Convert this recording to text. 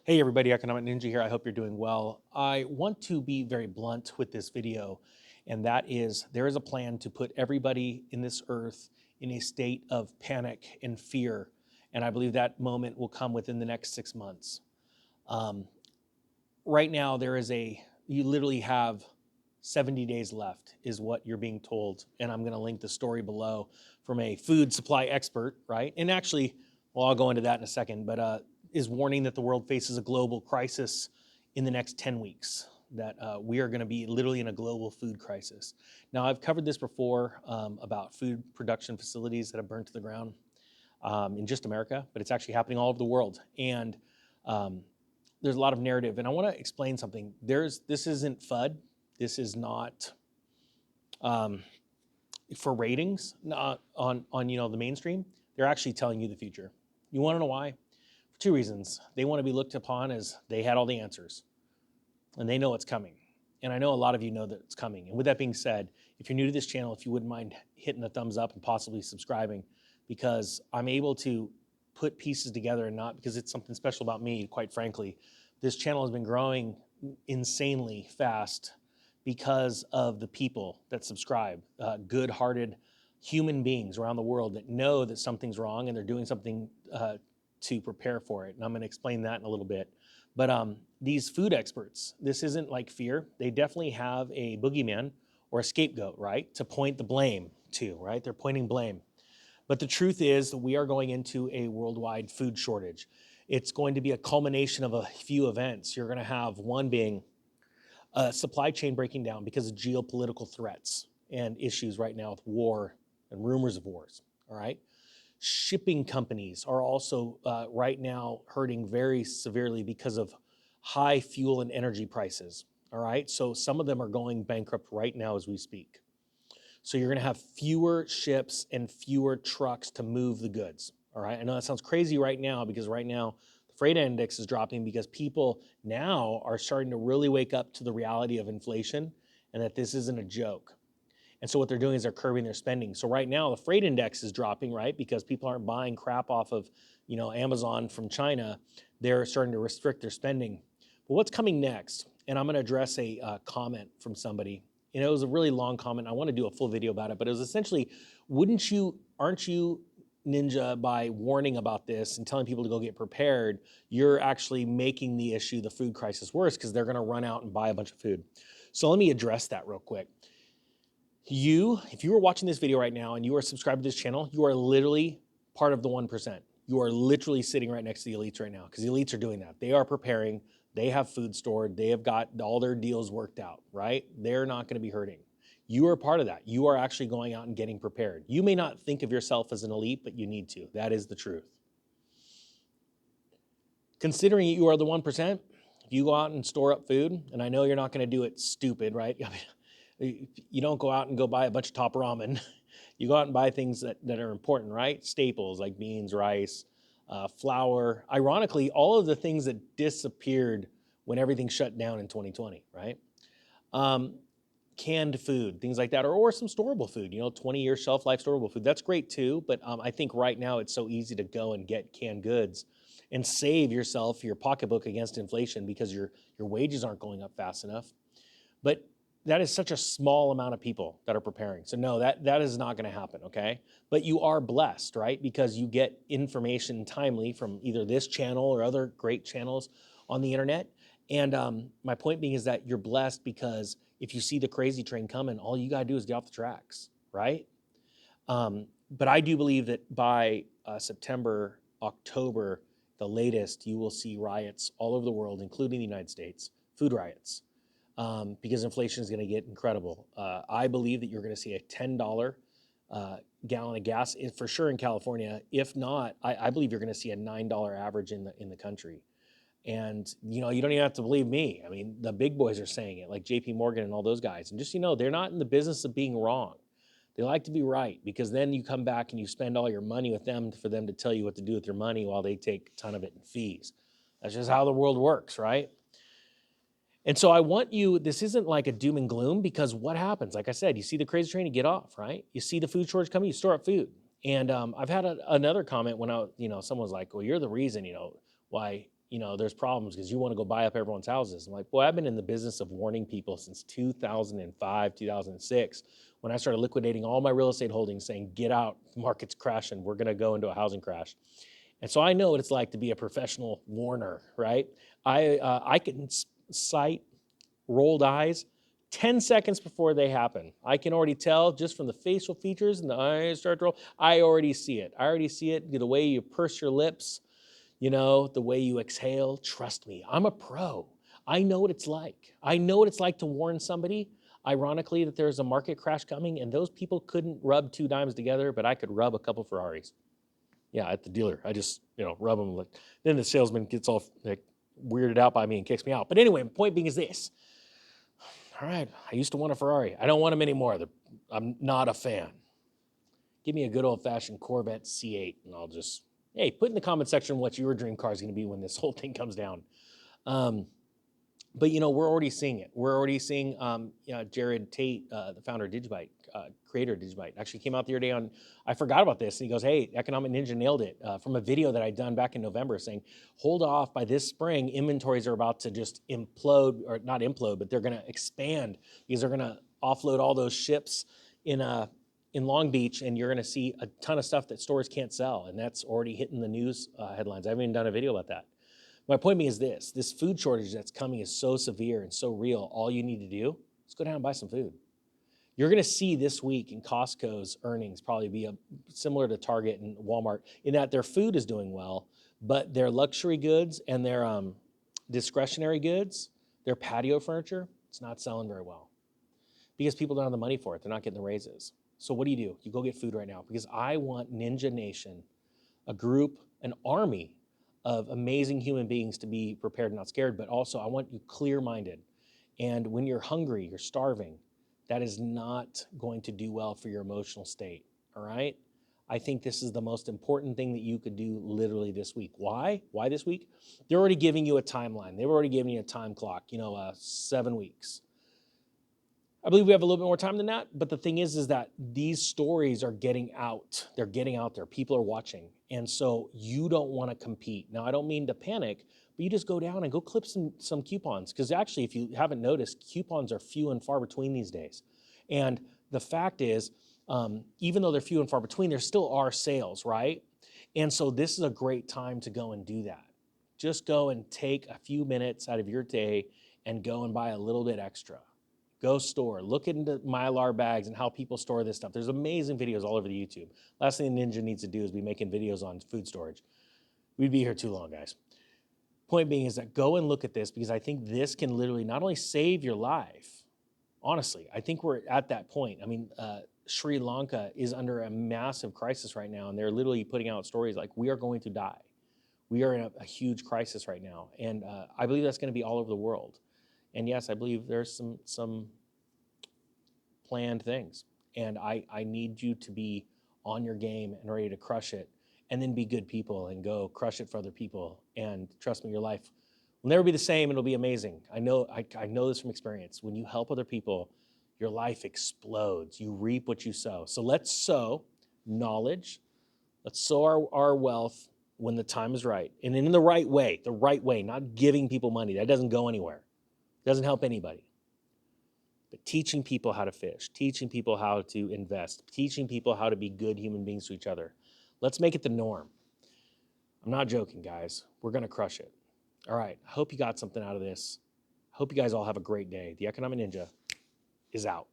Hey everybody, Economic Ninja here. I hope you're doing well. I want to be very blunt with this video, and that is there is a plan to put everybody in this earth in a state of panic and fear, and I believe that moment will come within the next 6 months. Um, right now, you literally have 70 days left, is what you're being told, and I'm going to link the story below from a food supply expert, right? And actually, well, I'll go into that in a second, but is warning that the world faces a global crisis in the next 10 weeks, that we are going to be literally in a global food crisis. Now, I've covered this before about food production facilities that have burned to the ground in just America, but it's actually happening all over the world. And um, there's a lot of narrative, and I want to explain something. This isn't FUD. This is not um, for ratings, not on the mainstream. They're actually telling you the future. You want to know why? For two reasons. They want to be looked upon as they had all the answers, and they know it's coming. And I know a lot of you know that it's coming. And with that being said, if you're new to this channel, if you wouldn't mind hitting the thumbs up and possibly subscribing, because I'm able to put pieces together, and not because it's something special about me, quite frankly. This channel has been growing insanely fast because of the people that subscribe, good-hearted human beings around the world that know that something's wrong and they're doing something to prepare for it. And I'm going to explain that in a little bit. But these food experts, this isn't like fear. They definitely have a boogeyman or a scapegoat, right, to point the blame to, right? They're pointing blame. But the truth is that we are going into a worldwide food shortage. It's going to be a culmination of a few events. You're going to have one being supply chain breaking down because of geopolitical threats and issues right now with war and rumors of wars, all right? Shipping companies are also right now hurting very severely because of high fuel and energy prices, all right? So some of them are going bankrupt right now as we speak. So you're gonna have fewer ships and fewer trucks to move the goods, all right? I know that sounds crazy right now, because right now the freight index is dropping because people now are starting to really wake up to the reality of inflation and that this isn't a joke. And so what they're doing is they're curbing their spending. So right now the freight index is dropping, right? Because people aren't buying crap off of, Amazon from China. They're starting to restrict their spending. But what's coming next? And I'm going to address a comment from somebody. It was a really long comment. I want to do a full video about it, but it was essentially, aren't you ninja, by warning about this and telling people to go get prepared, you're actually making the issue, the food crisis, worse, because they're going to run out and buy a bunch of food. So let me address that real quick. If you are watching this video right now and you are subscribed to this channel, you are literally part of the 1%. You are literally sitting right next to the elites right now, because the elites are doing that. They are preparing. They have food stored. They have got all their deals worked out, right? They're not going to be hurting. You are part of that. You are actually going out and getting prepared. You may not think of yourself as an elite, but you need to. That is the truth. Considering you are the 1%, if you go out and store up food, and I know you're not going to do it stupid, right? You don't go out and go buy a bunch of top ramen. You go out and buy things that are important, right? Staples like beans, rice, flour. Ironically, all of the things that disappeared when everything shut down in 2020, right? Canned food, things like that, or some storable food, 20-year shelf life storable food. That's great too, but I think right now it's so easy to go and get canned goods and save yourself, your pocketbook, against inflation, because your wages aren't going up fast enough. But that is such a small amount of people that are preparing. So no, that is not going to happen, okay? But you are blessed, right? Because you get information timely from either this channel or other great channels on the internet. And my point being is that you're blessed, because if you see the crazy train coming, all you got to do is get off the tracks, right? But I do believe that by September, October, the latest, you will see riots all over the world, including the United States, food riots. Because inflation is going to get incredible. I believe that you're going to see a $10 gallon of gas, for sure, in California. If not, I believe you're going to see a $9 average in the country. And you don't even have to believe me. I mean, the big boys are saying it, like JP Morgan and all those guys. And just they're not in the business of being wrong. They like to be right, because then you come back and you spend all your money with them for them to tell you what to do with your money, while they take a ton of it in fees. That's just how the world works, right? And so I want you, this isn't like a doom and gloom, because what happens? Like I said, you see the crazy train, you get off, right? You see the food shortage coming, you store up food. And I've had another comment when someone was like, well, you're the reason, why there's problems because you want to go buy up everyone's houses. I'm like, boy, I've been in the business of warning people since 2005, 2006, when I started liquidating all my real estate holdings saying, get out, the market's crashing, we're going to go into a housing crash. And so I know what it's like to be a professional warner, right? I can cite rolled eyes 10 seconds before they happen. I can already tell just from the facial features and the eyes start to roll. I already see it. I already see it. The way you purse your lips, the way you exhale. Trust me, I'm a pro. I know what it's like. I know what it's like to warn somebody, ironically, that there's a market crash coming, and those people couldn't rub two dimes together, but I could rub a couple Ferraris. Yeah, at the dealer. I just, rub them. Like, then the salesman gets all like weirded out by me and kicks me out. But anyway, my point being is this. All right, I used to want a Ferrari. I don't want them anymore. I'm not a fan. Give me a good old-fashioned Corvette C8, and I'll just, hey, put in the comment section what your dream car is going to be when this whole thing comes down. But we're already seeing it. We're already seeing Jared Tate, the founder of Digibyte, creator of Digibyte, actually came out the other day on, I forgot about this, and he goes, hey, Economic Ninja nailed it, from a video that I'd done back in November saying, hold off, by this spring, inventories are about to just implode, or not implode, but they're gonna expand because they're gonna offload all those ships in Long Beach, and you're gonna see a ton of stuff that stores can't sell, and that's already hitting the news headlines. I haven't even done a video about that. My point being is this food shortage that's coming is so severe and so real, all you need to do is go down and buy some food. You're gonna see this week in Costco's earnings probably be similar to Target and Walmart in that their food is doing well, but their luxury goods and their discretionary goods, their patio furniture, it's not selling very well because people don't have the money for it. They're not getting the raises. So what do? You go get food right now because I want Ninja Nation, a group, an army of amazing human beings to be prepared and not scared, but also I want you clear-minded. And when you're hungry, you're starving, that is not going to do well for your emotional state, all right? I think this is the most important thing that you could do literally this week. Why? Why this week? They're already giving you a timeline. They've already given you a time clock, 7 weeks. I believe we have a little bit more time than that, but the thing is that these stories are getting out. They're getting out there. People are watching. And so you don't want to compete. Now, I don't mean to panic, but you just go down and go clip some coupons. Because actually, if you haven't noticed, coupons are few and far between these days. And the fact is, even though they're few and far between, there still are sales, right? And so this is a great time to go and do that. Just go and take a few minutes out of your day and go and buy a little bit extra. Go store, look into Mylar bags and how people store this stuff. There's amazing videos all over the YouTube. Last thing Ninja needs to do is be making videos on food storage. We'd be here too long, guys. Point being is that go and look at this because I think this can literally not only save your life, honestly, I think we're at that point. I mean, Sri Lanka is under a massive crisis right now, and they're literally putting out stories like, we are going to die. We are in a huge crisis right now. And I believe that's gonna be all over the world. And yes, I believe there's some planned things. And I need you to be on your game and ready to crush it, and then be good people and go crush it for other people. And trust me, your life will never be the same. It'll be amazing. I know this from experience. When you help other people, your life explodes. You reap what you sow. So let's sow knowledge. Let's sow our wealth when the time is right. And in the right way, not giving people money. That doesn't go anywhere. Doesn't help anybody. But teaching people how to fish, teaching people how to invest, teaching people how to be good human beings to each other. Let's make it the norm. I'm not joking, guys. We're going to crush it. All right. I hope you got something out of this. Hope you guys all have a great day. The Economic Ninja is out.